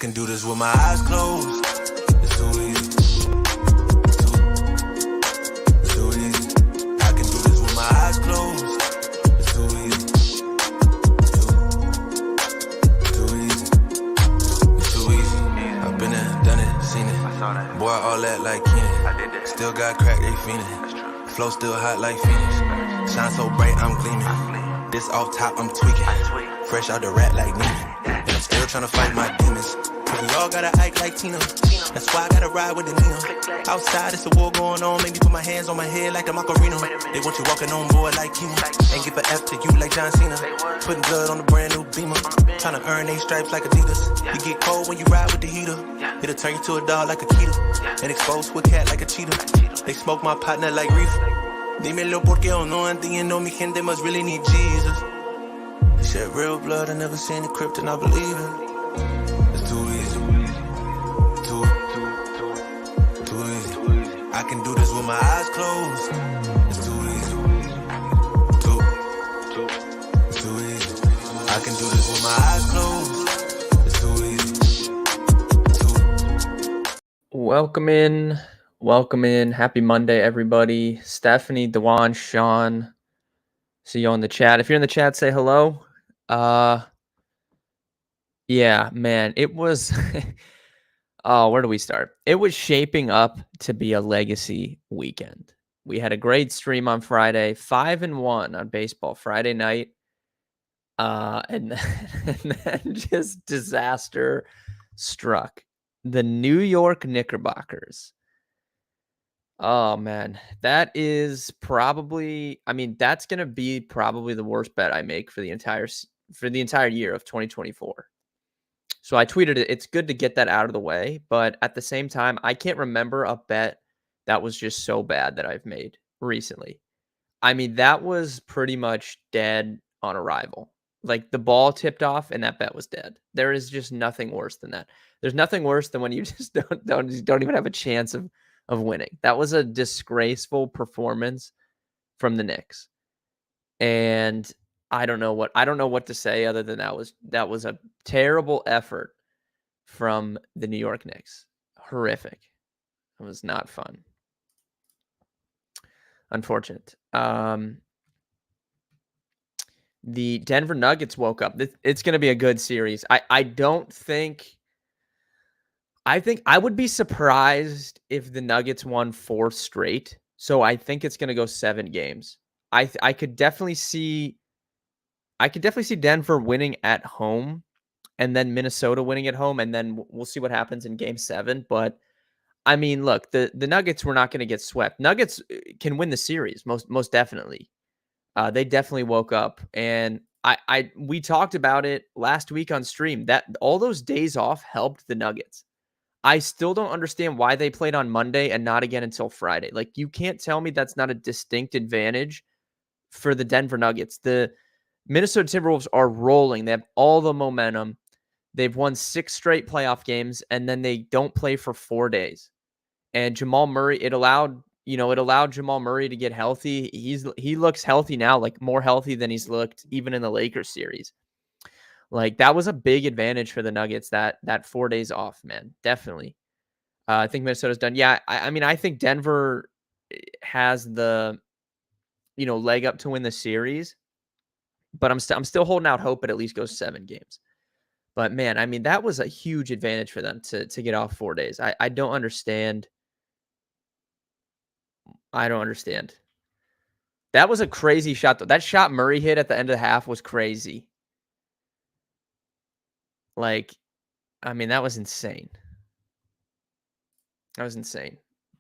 can do this with my eyes closed. It's too easy. It's too easy. I can do this with my eyes closed. It's too easy. It's too easy. It's too easy. I've been there, done it, seen it. Boy, all that like Keenan. Still got crack, they fiendin'. Flow still hot like Phoenix. Shine so bright, I'm gleaming. This off top, I'm tweaking. Fresh out the rat like Neiman. And I'm still tryna fight my demons. Cause we all gotta act like Tina. That's why I gotta ride with the Nina. Outside, it's a war going on. Make me put my hands on my head like the Macarena. They want you walking on board like Kima. Ain't give a F to you like John Cena. Putting blood on the brand new Beamer. Tryna earn they stripes like Adidas. You get cold when you ride with the heater. It'll turn you to a dog like a Keeta. And exposed to a cat like a cheetah. They smoke my partner like reefer. Dímelo porque o no entiendo. Mi gente must really need Jesus. They shed real blood. I never seen the crypt and I believe it. It's too easy. Too easy. I can do this with my eyes closed. It's too easy. Too easy. I can do this with my eyes closed. It's too easy. Welcome in. Happy Monday, everybody. Stephanie, Dewan, Sean. See you on the chat. If you're in the chat, say hello. Yeah, man, it was. Oh, where do we start? It was shaping up to be a legacy weekend. We had a great stream on Friday, 5-1 on baseball Friday night. And then just disaster struck. The New York Knickerbockers. Oh man, that is probably, that's going to be probably the worst bet I make for the entire year of 2024. So I tweeted it. It's good to get that out of the way, but at the same time, I can't remember a bet that was just so bad that I've made recently. That was pretty much dead on arrival. Like the ball tipped off and that bet was dead. There is just nothing worse than that. There's nothing worse than when you just don't even have a chance of winning. That was a disgraceful performance from the Knicks. And I don't know what to say other than that was a terrible effort from the New York Knicks. Horrific. It was not fun. Unfortunate. The Denver Nuggets woke up. It's going to be a good series. I think I would be surprised if the Nuggets won 4 straight. So I think it's going to go 7 games. I could definitely see Denver winning at home and then Minnesota winning at home, and then we'll see what happens in game 7. But look, the Nuggets were not going to get swept. Nuggets can win the series most definitely. They definitely woke up, and we talked about it last week on stream that all those days off helped the Nuggets. I still don't understand why they played on Monday and not again until Friday. Like, you can't tell me that's not a distinct advantage for the Denver Nuggets. The Minnesota Timberwolves are rolling. They have all the momentum. They've won 6 straight playoff games, and then they don't play for 4 days. And Jamal Murray, it allowed Jamal Murray to get healthy. He looks healthy now, like more healthy than he's looked even in the Lakers series. Like, that was a big advantage for the Nuggets, that 4 days off, man. Definitely. I think Minnesota's done. Yeah, I think Denver has the, leg up to win the series. But I'm still holding out hope it at least goes 7 games. But, man, that was a huge advantage for them to get off 4 days. I don't understand. That was a crazy shot, though. That shot Murray hit at the end of the half was crazy. Like, that was insane.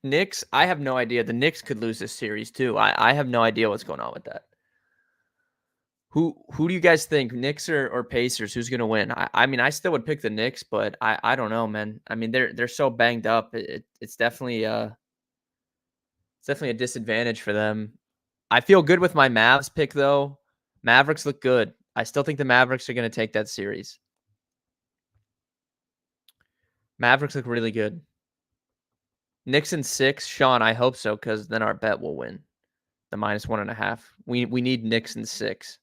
Knicks, I have no idea. The Knicks could lose this series, too. I have no idea what's going on with that. Who do you guys think, Knicks or Pacers? Who's going to win? I still would pick the Knicks, but I don't know, man. They're so banged up. It's definitely a disadvantage for them. I feel good with my Mavs pick, though. Mavericks look good. I still think the Mavericks are going to take that series. Mavericks look really good. Knicks in 6. Sean, I hope so, because then our bet will win. The -1.5. We need Knicks in 6.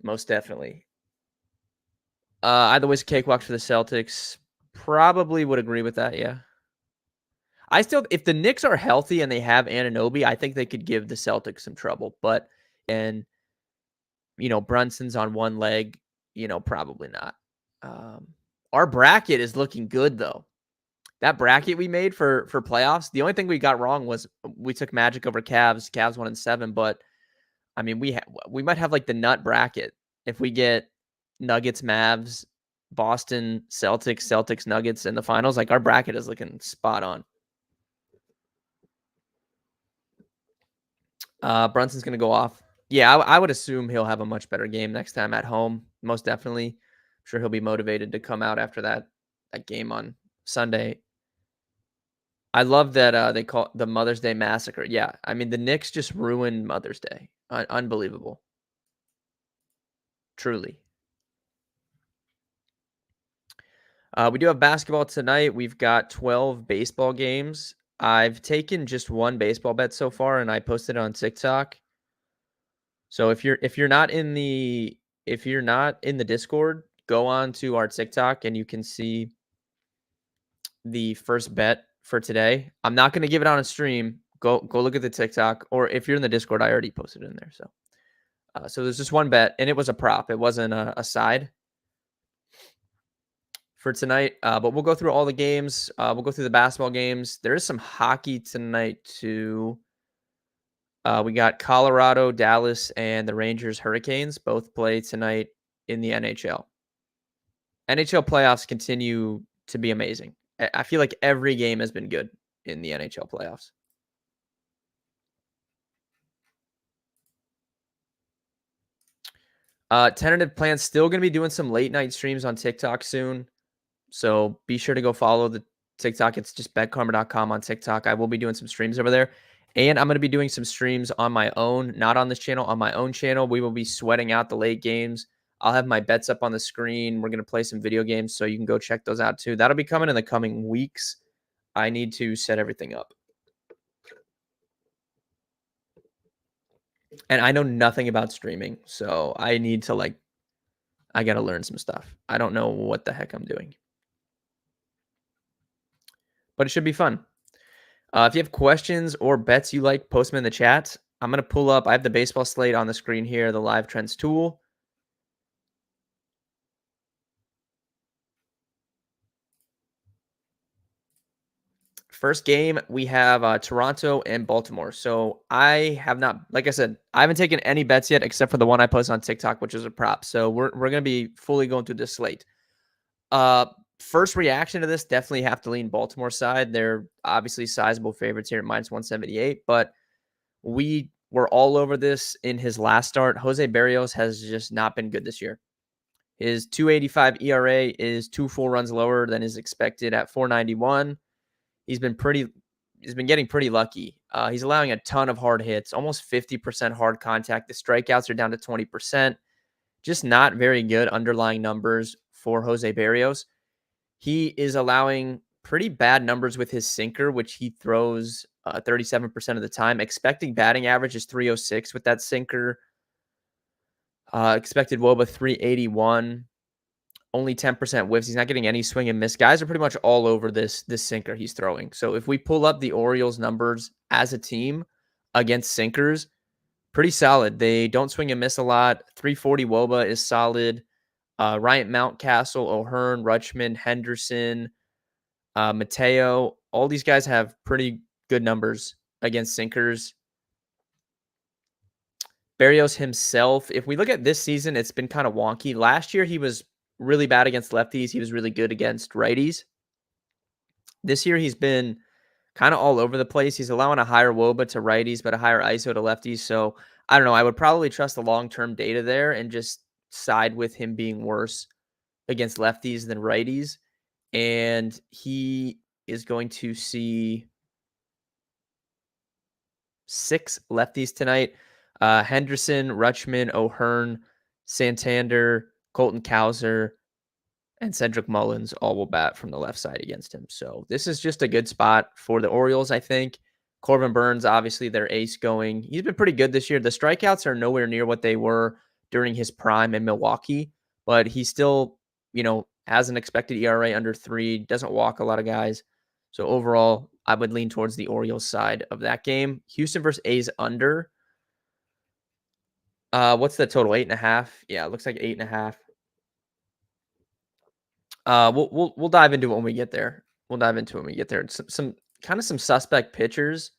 Most definitely. Either way's a cakewalk for the Celtics. Probably would agree with that, yeah. I still if the Knicks are healthy and they have Anunoby, I think they could give the Celtics some trouble, but and, Brunson's on one leg, probably not. Um, our bracket is looking good, though. That bracket we made for playoffs, the only thing we got wrong was we took Magic over Cavs. Cavs won in 7, but, I mean, we might have, like, the nut bracket if we get Nuggets, Mavs, Boston, Celtics, Celtics, Nuggets in the finals, like, our bracket is looking spot on. Brunson's gonna go off. Yeah, I would assume he'll have a much better game next time at home. Most definitely. I'm sure he'll be motivated to come out after that game on Sunday. I love that they call it the Mother's Day Massacre. Yeah, I mean the Knicks just ruined Mother's Day. Unbelievable, truly. We do have basketball tonight. We've got 12 baseball games. I've taken just one baseball bet so far, and I posted it on TikTok. So if you're not in the Discord, go on to our TikTok and you can see the first bet for today. I'm not going to give it on a stream. Go look at the TikTok, or if you're in the Discord, I already posted it in there. So there's just one bet, and it was a prop. It wasn't a side for tonight. But we'll go through all the games. We'll go through the basketball games. There is some hockey tonight too. We got Colorado, Dallas, and the Rangers Hurricanes both play tonight in the NHL. NHL playoffs continue to be amazing. I feel like every game has been good in the NHL playoffs. Tentative plans, still going to be doing some late night streams on TikTok soon. So be sure to go follow the TikTok. It's just betkarma.com on TikTok. I will be doing some streams over there. And I'm going to be doing some streams on my own, not on this channel, on my own channel. We will be sweating out the late games. I'll have my bets up on the screen. We're going to play some video games, so you can go check those out too. That'll be coming in the coming weeks. I need to set everything up. And I know nothing about streaming, so I need to I got to learn some stuff. I don't know what the heck I'm doing. But it should be fun. If you have questions or bets you like, post them in the chat. I'm going to pull up. I have the baseball slate on the screen here, the live trends tool. First game, we have Toronto and Baltimore. So I have not, like I said, I haven't taken any bets yet except for the one I posted on TikTok, which is a prop. So we're going to be fully going through this slate. First reaction to this, definitely have to lean Baltimore side. They're obviously sizable favorites here at minus 178, but we were all over this in his last start. Jose Barrios has just not been good this year. His 2.85 ERA is 2 full runs lower than is expected at 4.91. He's been getting pretty lucky. He's allowing a ton of hard hits, almost 50% hard contact. The strikeouts are down to 20%. Just not very good underlying numbers for Jose Barrios. He is allowing pretty bad numbers with his sinker, which he throws 37% of the time. Expected batting average is 306 with that sinker. Expected WOBA 381. Only 10% whiffs. He's not getting any swing and miss. Guys are pretty much all over this sinker he's throwing. So if we pull up the Orioles numbers as a team against sinkers, pretty solid. They don't swing and miss a lot. 340 WOBA is solid. Ryan Mountcastle, O'Hearn, Rutschman, Henderson, Mateo, all these guys have pretty good numbers against sinkers. Barrios himself, if we look at this season, it's been kind of wonky. Last year, he was really bad against lefties. He was really good against righties. This year, he's been kind of all over the place. He's allowing a higher WOBA to righties, but a higher ISO to lefties. So I don't know. I would probably trust the long-term data there and just side with him being worse against lefties than righties. And he is going to see 6 lefties tonight. Henderson, Rutschman, O'Hearn, Santander, Colton Cowser, and Cedric Mullins all will bat from the left side against him. So this is just a good spot for the Orioles, I think. Corbin Burns, obviously their ace going. He's been pretty good this year. The strikeouts are nowhere near what they were during his prime in Milwaukee, but he's still has an expected ERA under 3, doesn't walk a lot of guys. So overall, I would lean towards the Orioles side of that game. Houston versus A's under. What's the total? 8.5. Yeah, it looks like 8.5. We'll dive into it when we get there. We'll dive into it when we get there. Some kind of some suspect pitchers.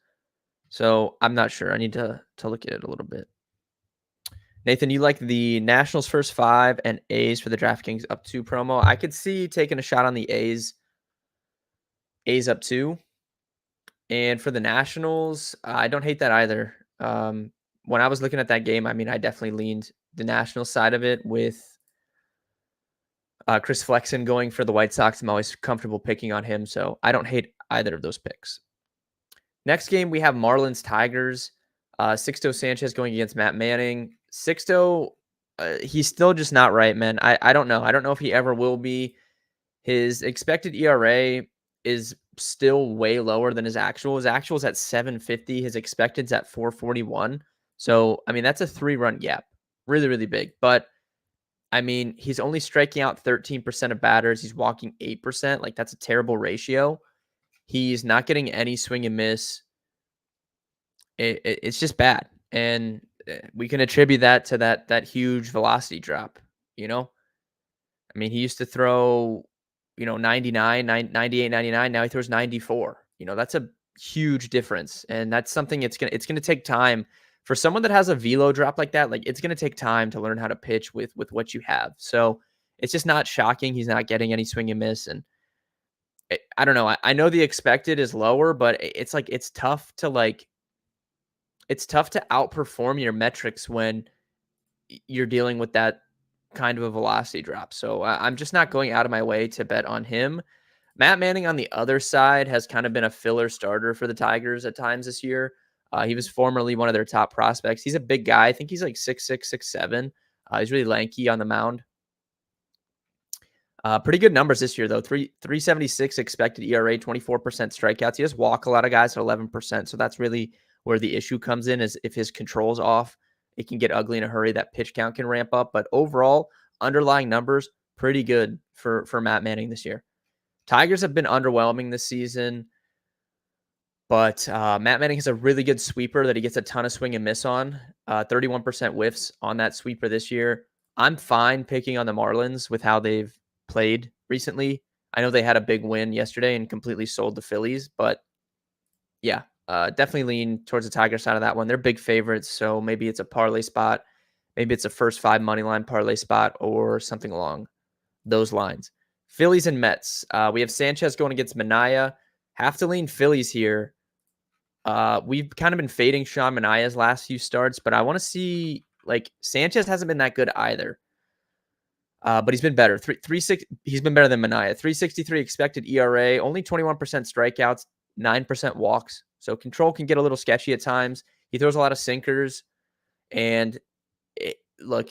So I'm not sure. I need to look at it a little bit. Nathan, you like the Nationals first 5 and A's for the DraftKings up 2 promo. I could see taking a shot on the A's. A's up 2. And for the Nationals, I don't hate that either. When I was looking at that game, I mean, I definitely leaned the Nationals side of it with Chris Flexen going for the White Sox. I'm always comfortable picking on him, so I don't hate either of those picks. Next game, we have Marlins Tigers. Sixto Sanchez going against Matt Manning. Sixto, he's still just not right, man. I don't know. I don't know if he ever will be. His expected ERA is still way lower than his actual. His actual is at 7.50. His expected's at 4.41. So, I mean, that's a 3-run gap. Really, really big. But, I mean, he's only striking out 13% of batters. He's walking 8%. Like, that's a terrible ratio. He's not getting any swing and miss. It's just bad. And we can attribute that to that huge velocity drop, I mean, he used to throw, 99, 98, 99. Now he throws 94. That's a huge difference. And that's something it's going to take time for someone that has a velo drop like that. Like, it's going to take time to learn how to pitch with what you have. So it's just not shocking. He's not getting any swing and miss. And I don't know. I know the expected is lower, but it's tough to outperform your metrics when you're dealing with that kind of a velocity drop. So I'm just not going out of my way to bet on him. Matt Manning on the other side has kind of been a filler starter for the Tigers at times this year. He was formerly one of their top prospects. He's a big guy. I think he's like 6'6", 6'7". He's really lanky on the mound. Pretty good numbers this year, though. 3.76 expected ERA, 24% strikeouts. He does walk a lot of guys at 11%. So that's really where the issue comes in, is if his control's off, it can get ugly in a hurry. That pitch count can ramp up. But overall, underlying numbers, pretty good for Matt Manning this year. Tigers have been underwhelming this season. But Matt Manning has a really good sweeper that he gets a ton of swing and miss on. 31% whiffs on that sweeper this year. I'm fine picking on the Marlins with how they've played recently. I know they had a big win yesterday and completely sold the Phillies, but yeah, definitely lean towards the Tiger side of that one. They're big favorites, so maybe it's a parlay spot. Maybe it's a first 5 money line parlay spot or something along those lines. Phillies and Mets. We have Sanchez going against Manaea. Have to lean Phillies here. We've kind of been fading Sean Manaea's last few starts, but I want to see, Sanchez hasn't been that good either. But he's been better. He's been better than Manaea. 3.63 expected ERA, only 21% strikeouts, 9% walks. So control can get a little sketchy at times. He throws a lot of sinkers, and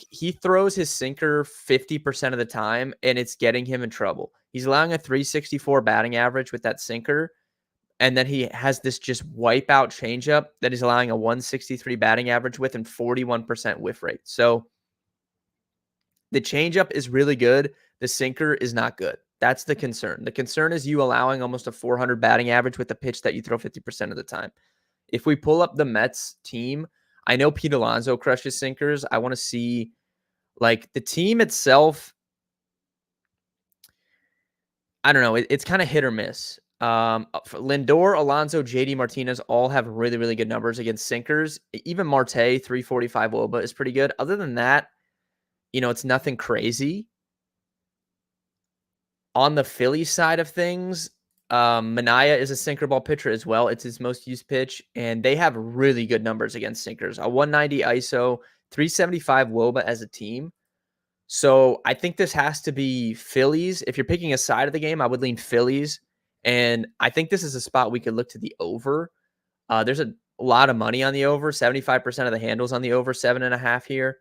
he throws his sinker 50% of the time, and it's getting him in trouble. He's allowing a 3.64 batting average with that sinker, and then he has this just wipeout changeup that he's allowing a 1.63 batting average with and 41% whiff rate. So the changeup is really good. The sinker is not good. That's the concern. The concern is you allowing almost a 400 batting average with a pitch that you throw 50% of the time. If we pull up the Mets team, I know Pete Alonso crushes sinkers. I want to see, the team itself. I don't know. It's kind of hit or miss. Lindor, Alonso, JD Martinez all have really, really good numbers against sinkers. Even Marte, 345 WOBA is pretty good. Other than that, it's nothing crazy. On the Philly side of things, Manaea is a sinker ball pitcher as well. It's his most used pitch, and they have really good numbers against sinkers. A 190 ISO, 375 WOBA as a team. So I think this has to be Phillies. If you're picking a side of the game, I would lean Phillies. And I think this is a spot we could look to the over. There's a lot of money on the over. 75% of the handles on the over, 7.5 here.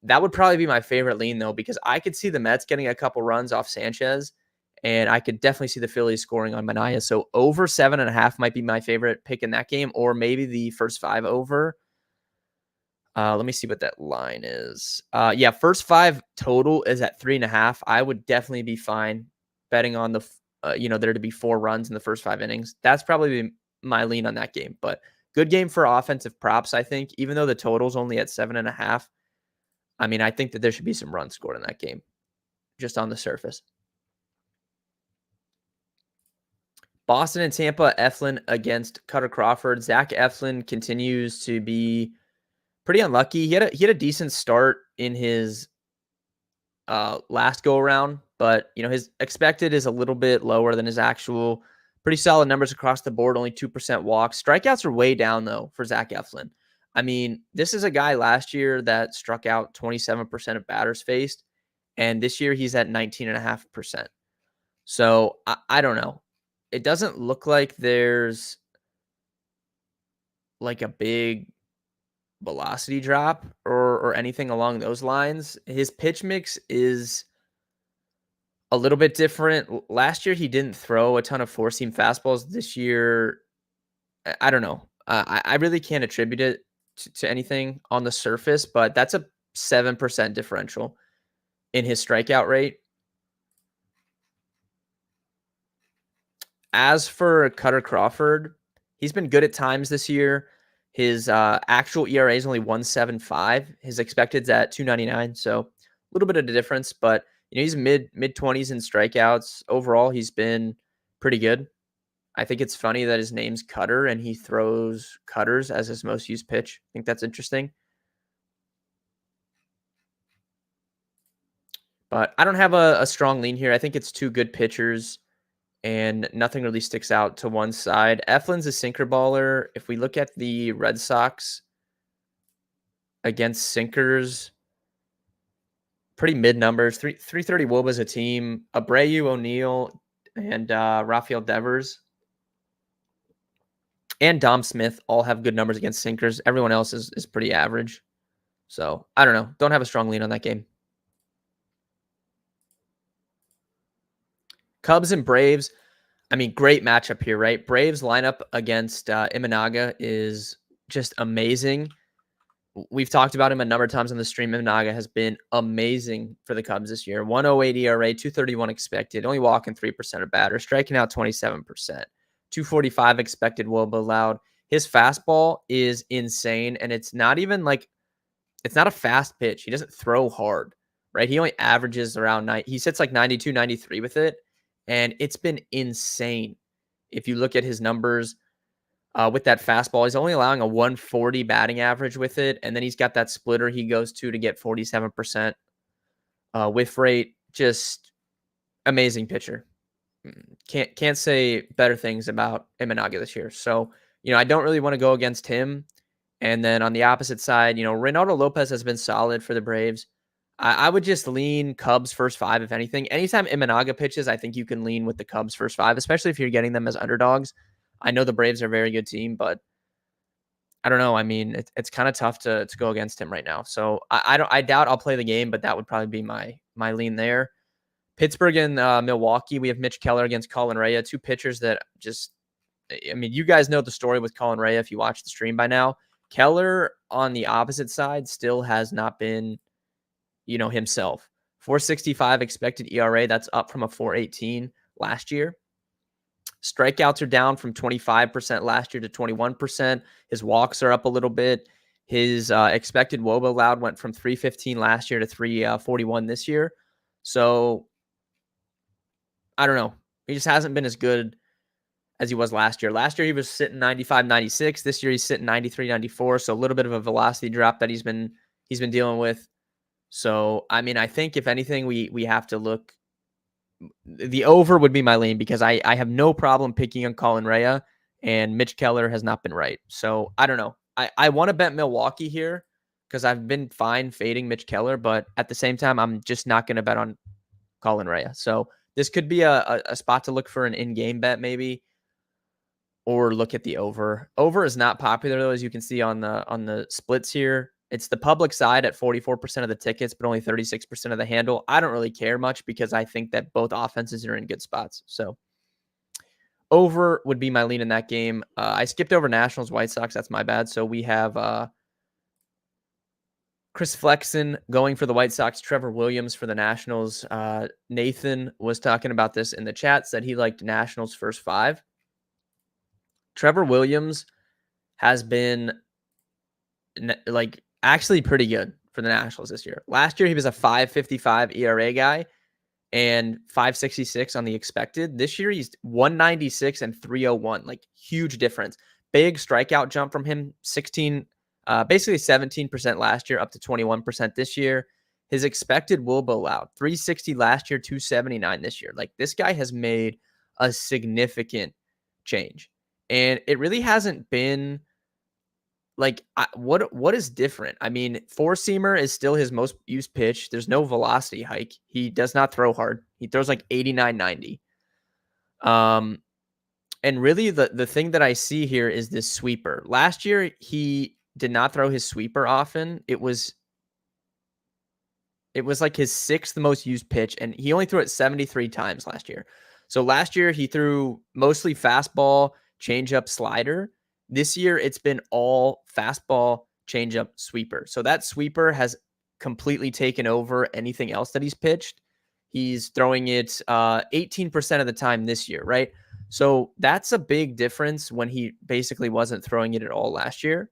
That would probably be my favorite lean, though, because I could see the Mets getting a couple runs off Sanchez, and I could definitely see the Phillies scoring on Manaea. So over 7.5 might be my favorite pick in that game, or maybe the first 5 over. Let me see what that line is. Yeah, first 5 total is at 3.5. I would definitely be fine betting on there to be 4 runs in the first 5 innings. That's probably my lean on that game. But good game for offensive props, I think. Even though the total's only at 7.5, I mean, I think that there should be some runs scored in that game, just on the surface. Boston and Tampa, Eflin against Cutter Crawford. Zach Eflin continues to be pretty unlucky. He had a decent start in his last go around, but his expected is a little bit lower than his actual. Pretty solid numbers across the board, only 2% walks. Strikeouts are way down though for Zach Eflin. I mean, this is a guy last year that struck out 27% of batters faced, and this year he's at 19.5%. So I don't know. It doesn't look like there's like a big velocity drop or anything along those lines. His pitch mix is a little bit different. Last year, he didn't throw a ton of four-seam fastballs. This year, I don't know. I really can't attribute it to anything on the surface, but that's a 7% differential in his strikeout rate. As for Cutter Crawford, he's been good at times this year. His actual ERA is only 1.75. His expected's at 2.99, so a little bit of a difference, but he's mid-20s in strikeouts. Overall, he's been pretty good. I think it's funny that his name's Cutter and he throws cutters as his most used pitch. I think that's interesting. But I don't have a strong lean here. I think it's 2 good pitchers and nothing really sticks out to one side. Eflin's a sinker baller. If we look at the Red Sox against sinkers, pretty mid numbers. 330 WOBA as a team. Abreu, O'Neill, and Rafael Devers and Dom Smith all have good numbers against sinkers. Everyone else is pretty average. So I don't know. Don't have a strong lean on that game. Cubs and Braves. I mean, great matchup here, right? Braves lineup against Imanaga is just amazing. We've talked about him a number of times on the stream. Imanaga has been amazing for the Cubs this year. 108 ERA, 231 expected, only walking 3% of batters, striking out 27%, 245 expected WOBA allowed. His fastball is insane, and it's not even like it's not a fast pitch. He doesn't throw hard, right? He only averages around he sits like 92, 93 with it, and it's been insane. If you look at his numbers, with that fastball, he's only allowing a 140 batting average with it. And then he's got that splitter he goes to get 47% whiff rate. Just amazing pitcher. Can't say better things about Imanaga this year. So, I don't really want to go against him. And then on the opposite side, Reynaldo Lopez has been solid for the Braves. I would just lean Cubs first 5, if anything. Anytime Imanaga pitches, I think you can lean with the Cubs first 5, especially if you're getting them as underdogs. I know the Braves are a very good team, but I don't know. I mean, it's kind of tough to go against him right now. So I doubt I'll play the game, but that would probably be my lean there. Pittsburgh and Milwaukee, we have Mitch Keller against Colin Rea, 2 pitchers that just, I mean, you guys know the story with Colin Rea if you watch the stream by now. Keller on the opposite side still has not been, himself. 4.65 expected ERA. That's up from a 4.18 last year. Strikeouts are down from 25% last year to 21%. His walks are up a little bit. His expected WOBA allowed went from 315 last year to 341 this year. So I don't know. He just hasn't been as good as he was last year. Last year he was sitting 95, 96. This year he's sitting 93, 94. So a little bit of a velocity drop that he's been dealing with. So I mean, I think if anything, we have to look. The over would be my lean because I have no problem picking on Colin Rea, and Mitch Keller has not been right. So I don't know. I want to bet Milwaukee here because I've been fine fading Mitch Keller, but at the same time, I'm just not going to bet on Colin Rea. So this could be a spot to look for an in-game bet maybe, or look at the over. Over is not popular though, as you can see on the splits here. It's the public side at 44% of the tickets, but only 36% of the handle. I don't really care much because I think that both offenses are in good spots. So over would be my lean in that game. I skipped over Nationals, White Sox. That's my bad. So we have Chris Flexen going for the White Sox, Trevor Williams for the Nationals. Nathan was talking about this in the chat, said he liked Nationals first 5. Trevor Williams has been like actually pretty good for the Nationals this year. Last year, he was a 5.55 ERA guy and 5.66 on the expected. This year, he's 1.96 and 3.01, like huge difference. Big strikeout jump from him, basically 17% last year, up to 21% this year. His expected WOBA allowed, 360 last year, 279 this year. Like this guy has made a significant change. And it really hasn't been like what is different? I mean, four-seamer is still his most used pitch. There's no velocity hike. He does not throw hard. He throws like 89, 90. And really the thing that I see here is this sweeper. Last year, he did not throw his sweeper often. It was like his 6th most used pitch, and he only threw it 73 times last year. So last year, he threw mostly fastball, changeup, slider. This year, it's been all fastball, changeup, sweeper. So that sweeper has completely taken over anything else that he's pitched. He's throwing it 18% of the time this year, right? So that's a big difference when he basically wasn't throwing it at all last year.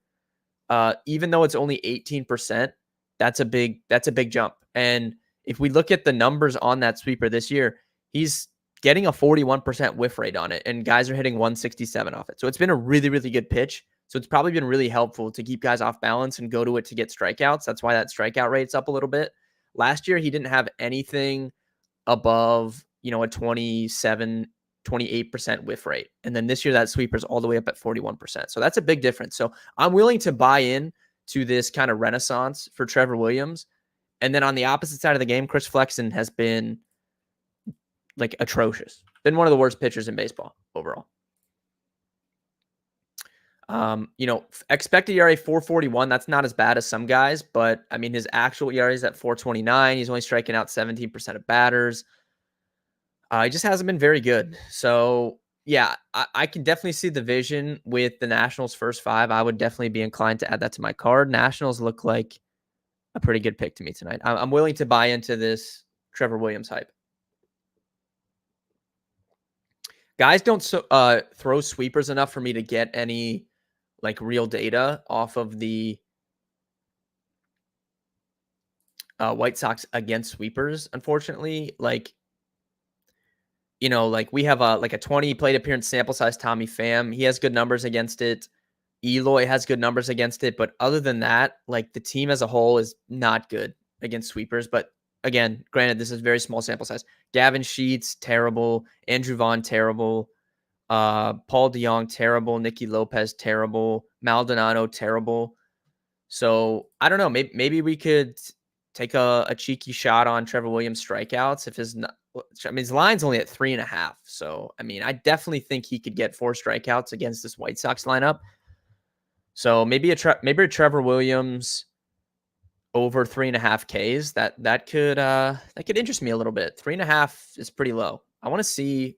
Even though it's only 18%, that's a big jump. And if we look at the numbers on that sweeper this year, he's getting a 41% whiff rate on it, and guys are hitting 167 off it. So it's been a really, really good pitch. So it's probably been really helpful to keep guys off balance and go to it to get strikeouts. That's why that strikeout rate's up a little bit. Last year, he didn't have anything above, a 27, 28% whiff rate. And then this year, that sweeper's all the way up at 41%. So that's a big difference. So I'm willing to buy in to this kind of renaissance for Trevor Williams. And then on the opposite side of the game, Chris Flexen has been like atrocious. Been one of the worst pitchers in baseball overall. Expected ERA 4.41. That's not as bad as some guys, but I mean, his actual ERA is at 4.29. He's only striking out 17% of batters. He just hasn't been very good. So yeah, I can definitely see the vision with the Nationals first 5. I would definitely be inclined to add that to my card. Nationals look like a pretty good pick to me tonight. I'm willing to buy into this Trevor Williams hype. Guys don't throw sweepers enough for me to get any like real data off of the White Sox against sweepers. Unfortunately, like we have a 20 plate appearance sample size. Tommy Pham, he has good numbers against it. Eloy has good numbers against it, but other than that, like the team as a whole is not good against sweepers. But again, granted, this is very small sample size. Gavin Sheets, terrible. Andrew Vaughn, terrible. Paul DeYoung, terrible. Nicky Lopez, terrible. Maldonado, terrible. So I don't know. Maybe we could take a cheeky shot on Trevor Williams strikeouts if his line's only at 3.5. So I mean, I definitely think he could get 4 strikeouts against this White Sox lineup. So maybe a Trevor Williams over 3.5 Ks. That could interest me a little bit. 3.5 is pretty low. I want to see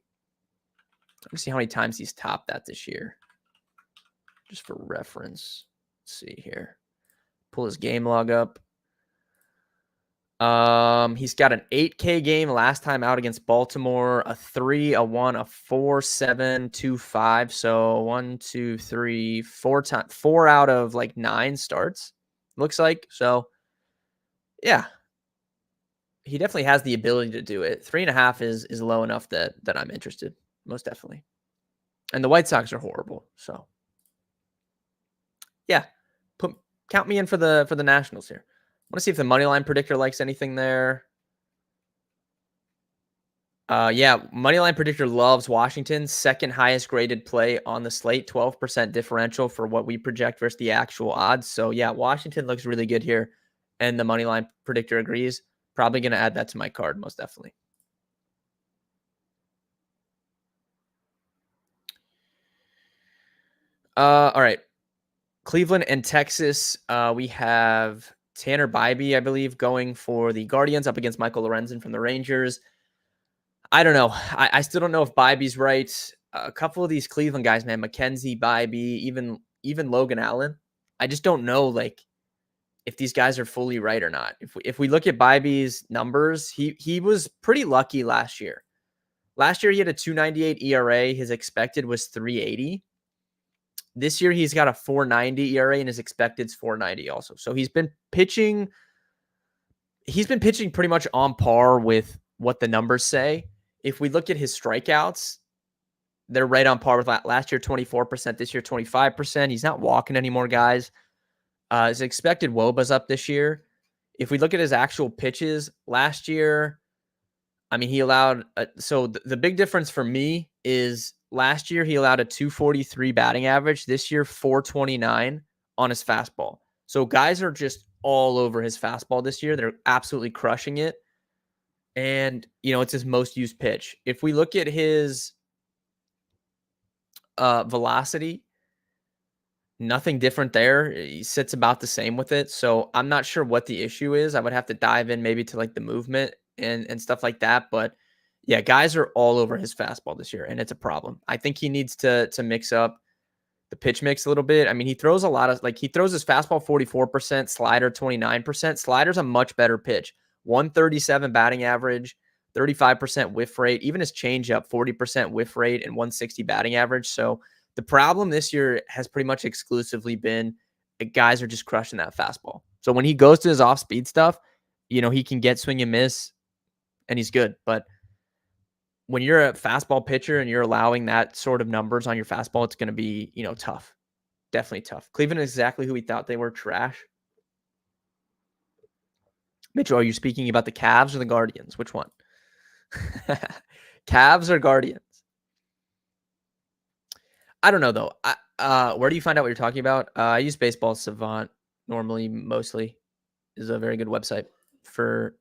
how many times he's topped that this year, just for reference. Let's see here. Pull his game log up. He's got an 8K game last time out against Baltimore, a 3, a 1, a 4, 7, 2, 5. So 1, 2, 3, 4 out of like 9 starts, looks like. So yeah, he definitely has the ability to do it. 3.5 is low enough that I'm interested, most definitely. And the White Sox are horrible. So yeah, count me in for the Nationals here. I want to see if the moneyline predictor likes anything there. Yeah, moneyline predictor loves Washington. Second highest graded play on the slate. 12% differential for what we project versus the actual odds. So yeah, Washington looks really good here, and the moneyline predictor agrees. Probably going to add that to my card, most definitely. All right, Cleveland and Texas. We have Tanner Bybee, I believe, going for the Guardians up against Michael Lorenzen from the Rangers. I don't know. I still don't know if Bybee's right. A couple of these Cleveland guys, man, McKenzie, Bybee, even Logan Allen. I just don't know, like, if these guys are fully right or not. If we look at Bybee's numbers, he was pretty lucky last year. Last year he had a 2.98 ERA. His expected was 3.80. This year he's got a 4.90 ERA and his expected is 4.90 also. So he's been pitching pretty much on par with what the numbers say. If we look at his strikeouts, they're right on par with last year, 24%, this year, 25%. He's not walking anymore, guys. His expected WOBA's up this year. If we look at his actual pitches last year, I mean, he allowed the big difference for me is last year he allowed a 243 batting average. This year, 429 on his fastball. So guys are just all over his fastball this year. They're absolutely crushing it. And, it's his most used pitch. If we look at his velocity, nothing different there. He sits about the same with it. So I'm not sure what the issue is. I would have to dive in maybe to like the movement and stuff like that. But yeah, guys are all over his fastball this year, and it's a problem. I think he needs to mix up the pitch mix a little bit. I mean, he throws a lot of he throws his fastball 44%, slider 29%. Slider's a much better pitch. 137 batting average, 35% whiff rate. Even his changeup, 40% whiff rate and 160 batting average. So the problem this year has pretty much exclusively been guys are just crushing that fastball. So when he goes to his off-speed stuff, he can get swing and miss, and he's good. But when you're a fastball pitcher and you're allowing that sort of numbers on your fastball, it's going to be, tough. Definitely tough. Cleveland is exactly who we thought they were, trash. Mitchell, are you speaking about the Cavs or the Guardians? Which one? Cavs or Guardians? I don't know, though. Where do you find out what you're talking about? I use Baseball Savant normally, mostly. Is a very good website for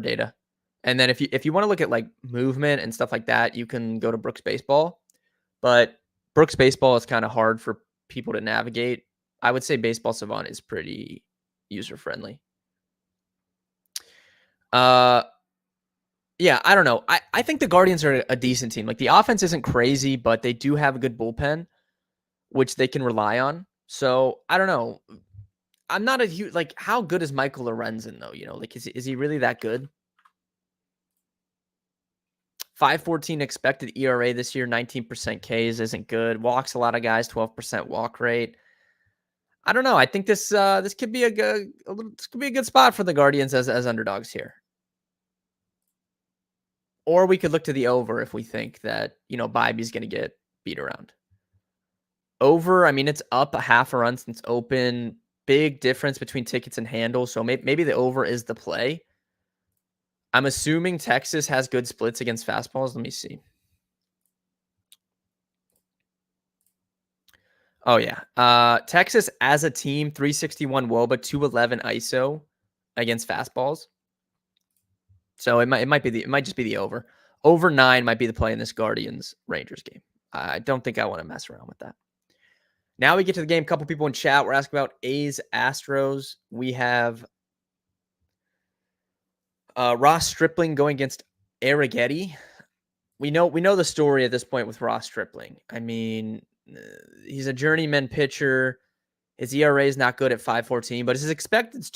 data. And then if you want to look at like movement and stuff like that, you can go to Brooks Baseball. But Brooks Baseball is kind of hard for people to navigate. I would say Baseball Savant is pretty user-friendly. Yeah, I don't know. I think the Guardians are a decent team. Like the offense isn't crazy, but they do have a good bullpen, which they can rely on. So I don't know. I'm not a huge how good is Michael Lorenzen though? Is he really that good? 5.14 expected ERA this year, 19% Ks isn't good. Walks a lot of guys, 12% walk rate. I don't know. I think this could be this could be a good spot for the Guardians as underdogs here. Or we could look to the over if we think that, Bybee's going to get beat around. Over, I mean, it's up a half a run since open. Big difference between tickets and handle. So maybe the over is the play. I'm assuming Texas has good splits against fastballs. Let me see. Oh, yeah. Texas as a team, 361 WOBA, 211 ISO against fastballs. So it might just be the over. Over 9 might be the play in this Guardians Rangers game. I don't think I want to mess around with that. Now we get to the game. A couple people in chat were asking about A's Astros. We have Ross Stripling going against Arrighetti. We know the story at this point with Ross Stripling. I mean, he's a journeyman pitcher. His ERA is not good at 5.14, but his expected is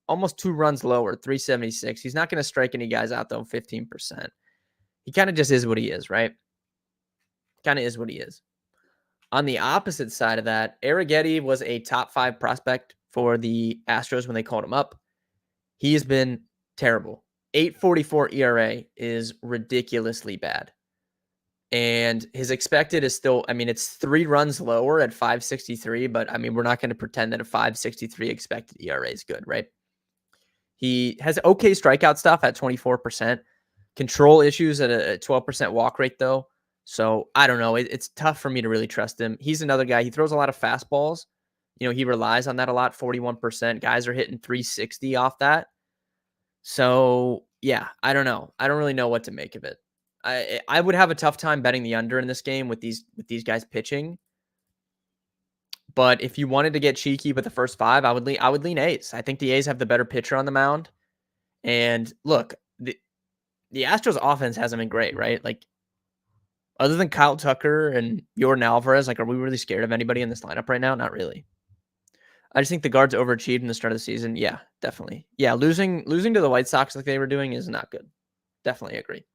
almost 2 runs lower, 3.76. He's not going to strike any guys out though, 15%. He kind of just is what he is, right? Kind of is what he is. On the opposite side of that, Arrighetti was a top 5 prospect for the Astros when they called him up. He has been terrible. 8.44 ERA is ridiculously bad. And his expected is still, I mean, it's 3 runs lower at 5.63, but I mean, we're not going to pretend that a 5.63 expected ERA is good, right? He has okay strikeout stuff at 24%, control issues at a 12% walk rate though. So I don't know. It's tough for me to really trust him. He's another guy. He throws a lot of fastballs. He relies on that a lot, 41%. Guys are hitting 360 off that. So yeah, I don't know. I don't really know what to make of it. I would have a tough time betting the under in this game with these guys pitching. But if you wanted to get cheeky with the first 5, I would lean A's. I think the A's have the better pitcher on the mound. And look, the Astros offense hasn't been great, right? Like other than Kyle Tucker and Yordan Alvarez, are we really scared of anybody in this lineup right now? Not really. I just think the guards overachieved in the start of the season. Yeah, definitely. Yeah, losing to the White Sox like they were doing is not good. Definitely agree.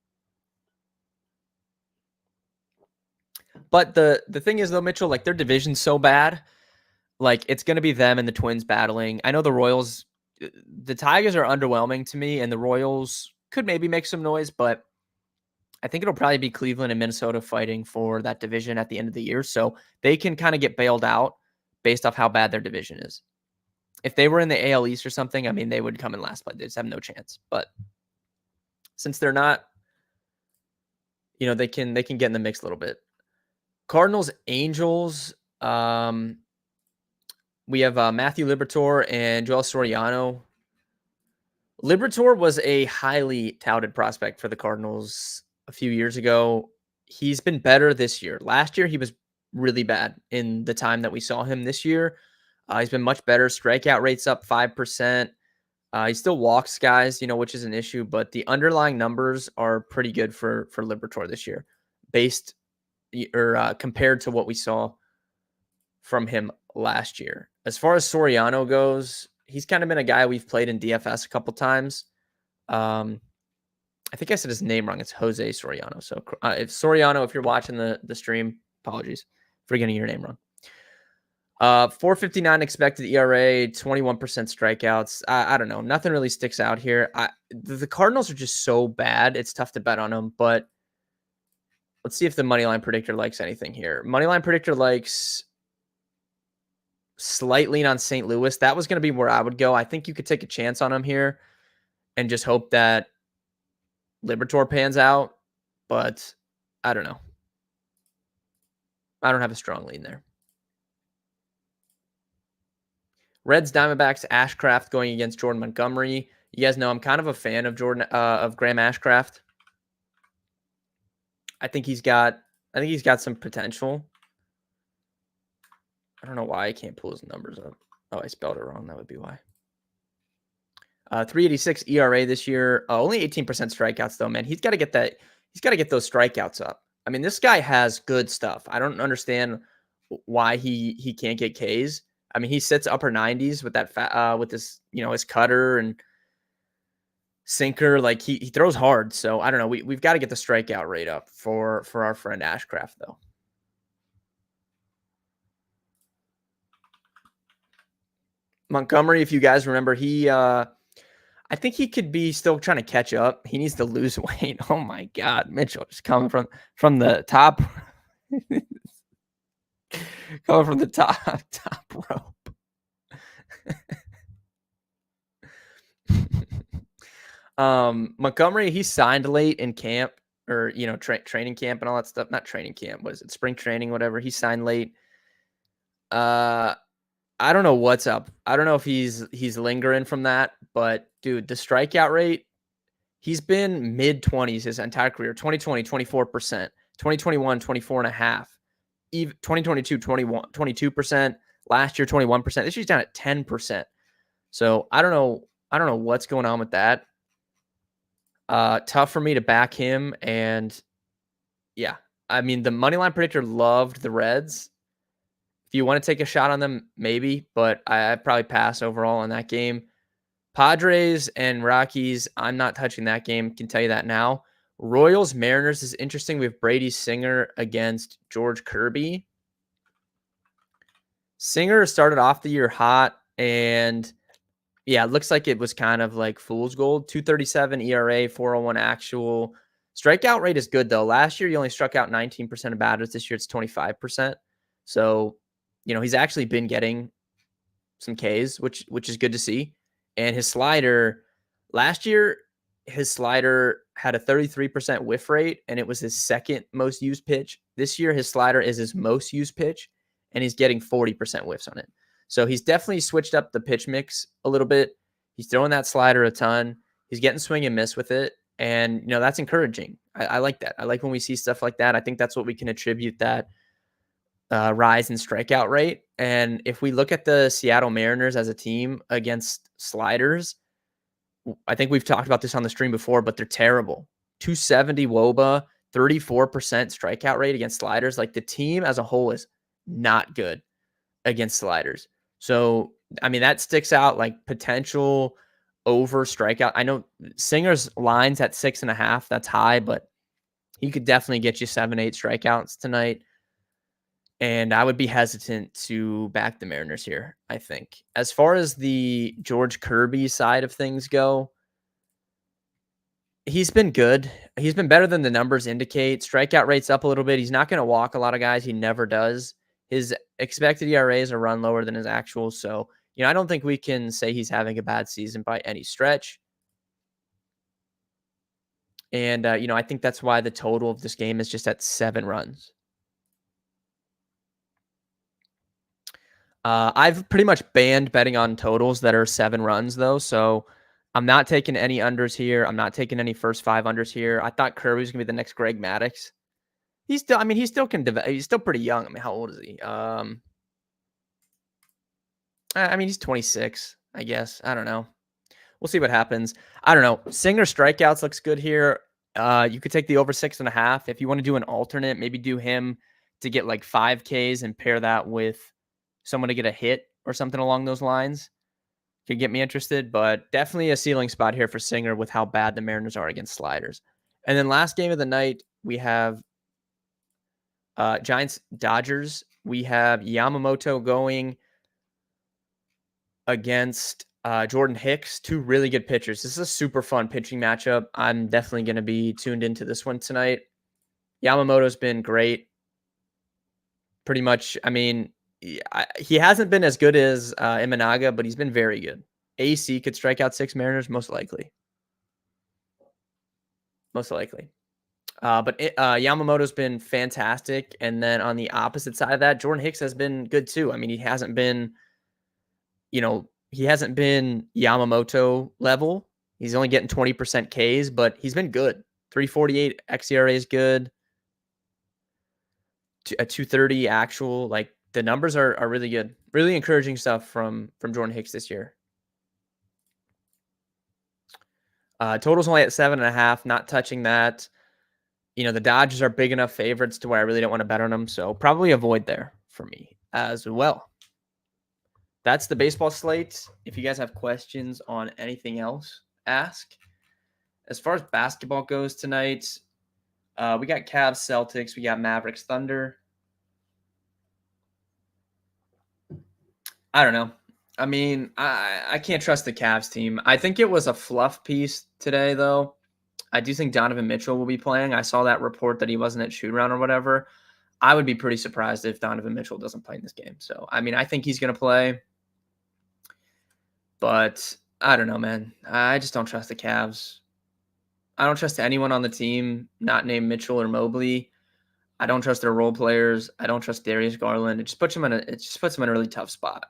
But the thing is though, Mitchell, like their division's so bad, like it's going to be them and the Twins battling. I know the Royals, the Tigers are underwhelming to me, and the Royals could maybe make some noise, but I think it'll probably be Cleveland and Minnesota fighting for that division at the end of the year. So they can kind of get bailed out based off how bad their division is. If they were in the AL East or something, I mean, they would come in last place. They just have no chance. But since they're not, they can get in the mix a little bit. Cardinals, Angels. We have Matthew Liberatore and Joel Soriano. Liberatore was a highly touted prospect for the Cardinals a few years ago. He's been better this year. Last year, he was really bad in the time that we saw him. This year, he's been much better. Strikeout rate's up 5%. He still walks guys, which is an issue, but the underlying numbers are pretty good for Liberatore this year, based or compared to what we saw from him last year. As far as Soriano goes, he's kind of been a guy we've played in DFS a couple times. I think I said his name wrong. It's Jose Soriano. So if Soriano, if you're watching the stream, apologies for getting your name wrong. 4.59 expected ERA, 21% strikeouts. I don't know. Nothing really sticks out here. The Cardinals are just so bad. It's tough to bet on them, but let's see if the Moneyline Predictor likes anything here. Moneyline Predictor likes slight lean on St. Louis. That was going to be where I would go. I think you could take a chance on him here and just hope that Liberatore pans out, but I don't know. I don't have a strong lean there. Reds, Diamondbacks, Ashcraft going against Jordan Montgomery. You guys know I'm kind of a fan of Graham Ashcraft. I think he's got some potential. I don't know why I can't pull his numbers up. Oh, I spelled it wrong. That would be why. 3.86 ERA this year. Only 18% strikeouts though, man. He's got to get that. He's got to get those strikeouts up. I mean, this guy has good stuff. I don't understand why he can't get Ks. I mean, he sits upper 90s with that with this, his cutter and sinker. Like he throws hard. So I don't know. We've got to get the strikeout rate up for our friend Ashcraft though. Montgomery, if you guys remember, I think he could be still trying to catch up. He needs to lose weight. Oh my God, Mitchell just coming from the top, coming from the top rope. Montgomery, he signed late in camp or training camp and all that stuff. Not training camp, was it spring training? Whatever. He signed late. I don't know what's up. I don't know if he's lingering from that, but dude, the strikeout rate, he's been mid-20s his entire career. 2020, 24%. 2021, 24.5%. 2022, 22%. Last year, 21%. This year's down at 10%. So I don't know what's going on with that. Tough for me to back him. And yeah, I mean, the Moneyline Predictor loved the Reds. If you want to take a shot on them, maybe, but I'd probably pass overall on that game. Padres and Rockies, I'm not touching that game. Can tell you that now. Royals, Mariners is interesting. We have Brady Singer against George Kirby. Singer started off the year hot, and yeah, it looks like it was kind of like fool's gold. 2.37 ERA, 4.01 actual. Strikeout rate is good, though. Last year, you only struck out 19% of batters. This year, it's 25%. So, he's actually been getting some Ks, which is good to see. And his slider, last year, his slider had a 33% whiff rate, and it was his second most used pitch. This year, his slider is his most used pitch, and he's getting 40% whiffs on it. So he's definitely switched up the pitch mix a little bit. He's throwing that slider a ton. He's getting swing and miss with it. And, that's encouraging. I like that. I like when we see stuff like that. I think that's what we can attribute that rise in strikeout rate. And if we look at the Seattle Mariners as a team against sliders, I think we've talked about this on the stream before, but they're terrible. 270 WOBA, 34% strikeout rate against sliders. Like the team as a whole is not good against sliders. So I mean, that sticks out like potential over strikeout. I know Singer's lines at 6.5. That's high, but he could definitely get you 7, 8 strikeouts tonight. And I would be hesitant to back the Mariners here, I think. As far as the George Kirby side of things go, he's been good. He's been better than the numbers indicate. Strikeout rate's up a little bit. He's not going to walk a lot of guys. He never does. His expected ERA is a run lower than his actual. So, I don't think we can say he's having a bad season by any stretch. And, I think that's why the total of this game is just at 7 runs. I've pretty much banned betting on totals that are 7 runs, though. So I'm not taking any unders here. I'm not taking any first 5 unders here. I thought Kirby was going to be the next Greg Maddux. He still can develop. He's still pretty young. I mean, how old is he? He's 26, I guess. I don't know. We'll see what happens. I don't know. Singer strikeouts looks good here. You could take the over 6.5. If you want to do an alternate, maybe do him to get like 5 Ks and pair that with someone to get a hit or something along those lines. Could get me interested, but definitely a ceiling spot here for Singer with how bad the Mariners are against sliders. And then last game of the night, we have Giants-Dodgers. We have Yamamoto going against Jordan Hicks, 2 really good pitchers. This is a super fun pitching matchup. I'm definitely going to be tuned into this one tonight. Yamamoto's been great. Pretty much, he hasn't been as good as Imanaga, but he's been very good. AC could strike out 6 Mariners, most likely. But Yamamoto's been fantastic. And then on the opposite side of that, Jordan Hicks has been good too. I mean, he hasn't been Yamamoto level. He's only getting 20% Ks, but he's been good. 348 xERA is good. A 230 actual. Like, the numbers are really good. Really encouraging stuff from Jordan Hicks this year. Total's only at 7.5. Not touching that. The Dodgers are big enough favorites to where I really don't want to bet on them. So probably avoid there for me as well. That's the baseball slate. If you guys have questions on anything else, ask. As far as basketball goes tonight, we got Cavs, Celtics. We got Mavericks, Thunder. I don't know. I mean, I can't trust the Cavs team. I think it was a fluff piece today, though. I do think Donovan Mitchell will be playing. I saw that report that he wasn't at shoot around or whatever. I would be pretty surprised if Donovan Mitchell doesn't play in this game. So, I think he's going to play. But I don't know, man. I just don't trust the Cavs. I don't trust anyone on the team not named Mitchell or Mobley. I don't trust their role players. I don't trust Darius Garland. It just puts them in a really tough spot.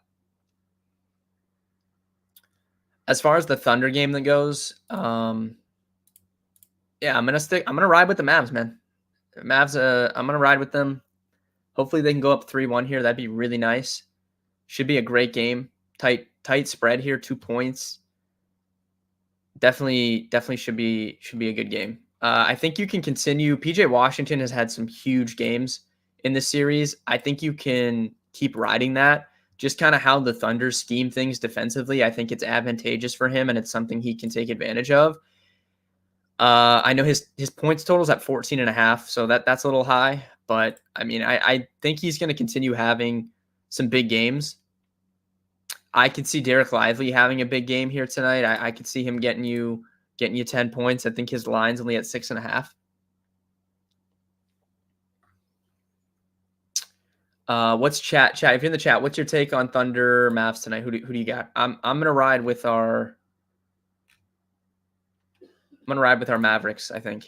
As far as the Thunder game that goes, I'm gonna ride with the Mavs, man. Mavs, I'm gonna ride with them. Hopefully they can go up 3-1 here. That'd be really nice. Should be a great game. Tight spread here, 2 points. Definitely should be a good game. I think you can continue. PJ Washington has had some huge games in this series. I think you can keep riding that. Just kind of how the Thunder scheme things defensively. I think it's advantageous for him, and it's something he can take advantage of. I know his points total's at 14.5, so that's a little high. But I think he's going to continue having some big games. I could see Derek Lively having a big game here tonight. I could see him getting you 10 points. I think his line's only at 6.5. What's chat? If you're in the chat, what's your take on Thunder Mavs tonight? Who do you got? I'm gonna ride with our Mavericks, I think.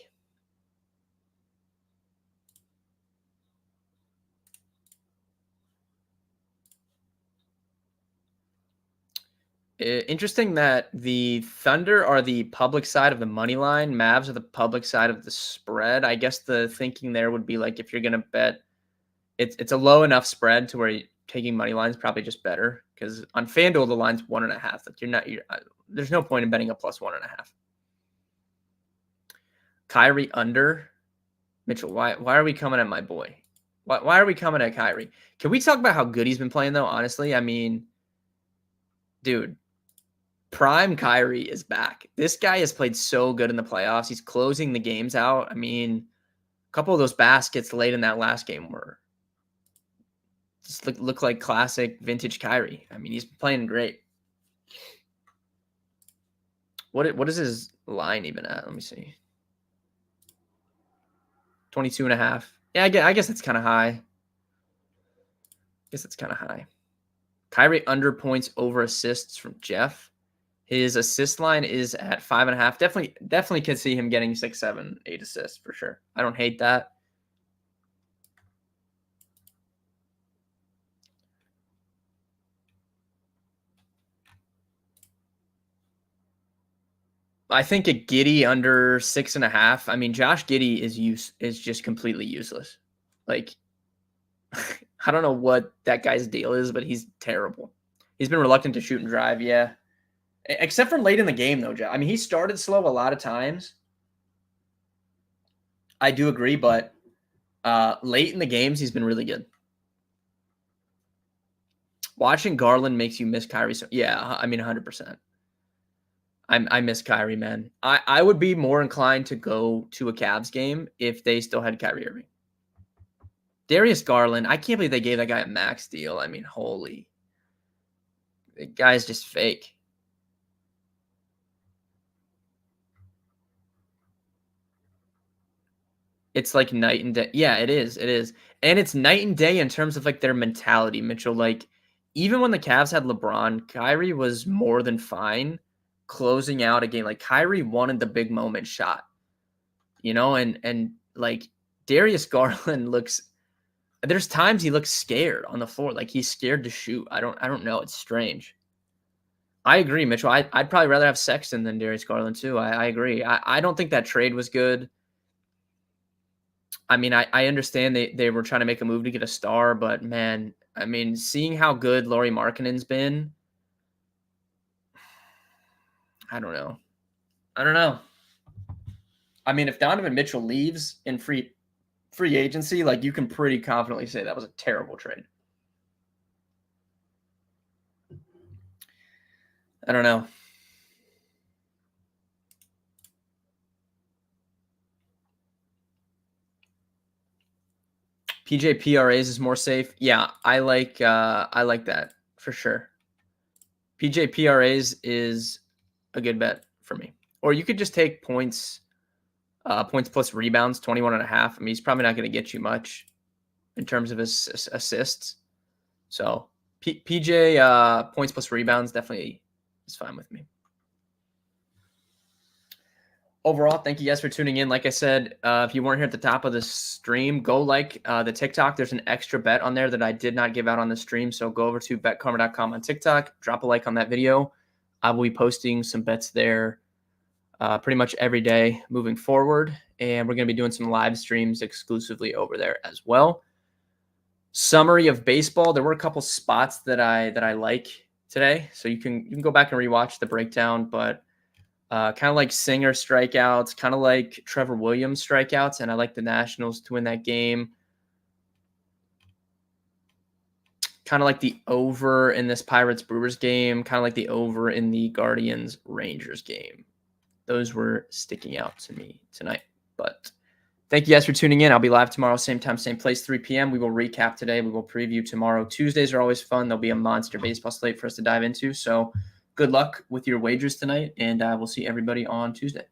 Interesting that the Thunder are the public side of the money line. Mavs are the public side of the spread. I guess the thinking there would be like if you're gonna bet, it's a low enough spread to where taking money line is probably just better because on FanDuel the line's 1.5. Like there's no point in betting a plus 1.5. Kyrie under Mitchell. Why are we coming at my boy? Why are we coming at Kyrie? Can we talk about how good he's been playing though? Honestly, Dude, prime Kyrie is back. This guy has played so good in the playoffs. He's closing the games out. I mean, a couple of those baskets late in that last game were just look like classic vintage Kyrie. I mean, he's playing great. What is his line even at? Let me see. 22.5. Yeah, I guess it's kind of high. Kyrie under points over assists from Jeff. His assist line is at 5.5. Definitely can see him getting 6, 7, 8 assists for sure. I don't hate that. I think a Giddey under 6.5. I mean, Josh Giddey is just completely useless. Like, I don't know what that guy's deal is, but he's terrible. He's been reluctant to shoot and drive, yeah. Except for late in the game, though, Joe. I mean, he started slow a lot of times. I do agree, but late in the games, he's been really good. Watching Garland makes you miss Kyrie. So yeah, I mean, 100%. I miss Kyrie, man. I would be more inclined to go to a Cavs game if they still had Kyrie Irving. Darius Garland, I can't believe they gave that guy a max deal. I mean, holy. The guy's just fake. It's like night and day. Yeah, it is. It is. And it's night and day in terms of like their mentality, Mitchell. Like, even when the Cavs had LeBron, Kyrie was more than fine closing out a game. Like, Kyrie wanted the big moment shot, and like Darius Garland there's times he looks scared on the floor. Like, he's scared to shoot. I don't know. It's strange. I agree, Mitchell. I'd probably rather have Sexton than Darius Garland too. I agree. I don't think that trade was good. I mean, I understand they were trying to make a move to get a star, but man, I mean, seeing how good Lauri Markkanen's been, I don't know. I mean, if Donovan Mitchell leaves in free agency, like, you can pretty confidently say that was a terrible trade. I don't know. PJ PRAs is more safe. Yeah, I like that for sure. PJ PRAs is a good bet for me. Or you could just take points plus rebounds, 21.5. I mean, he's probably not going to get you much in terms of his assists. So PJ points plus rebounds definitely is fine with me. Overall, thank you guys for tuning in. Like I said, if you weren't here at the top of the stream, go like the TikTok. There's an extra bet on there that I did not give out on the stream. So go over to betkarma.com on TikTok, drop a like on that video. I will be posting some bets there pretty much every day moving forward. And we're going to be doing some live streams exclusively over there as well. Summary of baseball. There were a couple spots that I like today. So you can go back and rewatch the breakdown, but kind of like Singer strikeouts, kind of like Trevor Williams strikeouts, and I like the Nationals to win that game. Kind of like the over in this Pirates-Brewers game, kind of like the over in the Guardians-Rangers game. Those were sticking out to me tonight. But thank you guys for tuning in. I'll be live tomorrow, same time, same place, 3 p.m. We will recap today. We will preview tomorrow. Tuesdays are always fun. There'll be a monster baseball slate for us to dive into. So good luck with your wagers tonight, and we'll see everybody on Tuesday.